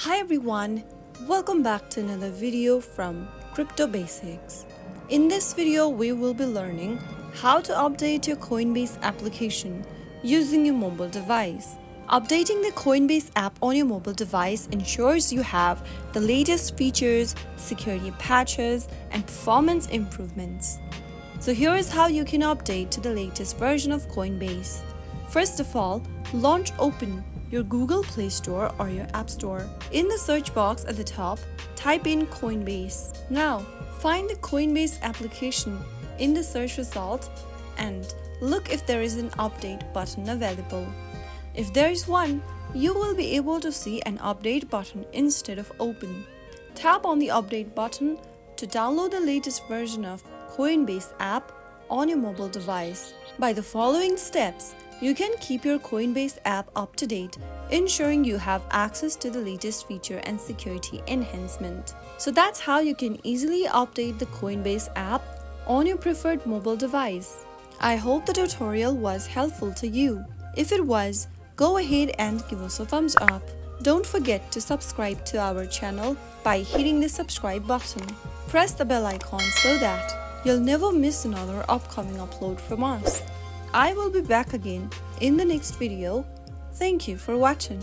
Hi everyone, welcome back to another video from Crypto Basics. In this video, we will be learning how to update your Coinbase application using your mobile device. Updating the Coinbase app on your mobile device ensures you have the latest features, security patches, and performance improvements. So here is how you can update to the latest version of Coinbase. First of all, open your Google Play Store or your App Store. In the search box at the top, type in Coinbase. Now, find the Coinbase application in the search result and look if there is an update button available. If there is one, you will be able to see an update button instead of open. Tap on the update button to download the latest version of Coinbase app on your mobile device. By the following steps, you can keep your Coinbase app up to date, ensuring you have access to the latest feature and security enhancement. So that's how you can easily update the Coinbase app on your preferred mobile device. I hope the tutorial was helpful to you. If it was, go ahead and give us a thumbs up. Don't forget to subscribe to our channel by hitting the subscribe button. Press the bell icon so that you'll never miss another upcoming upload from us. I will be back again in the next video. Thank you for watching.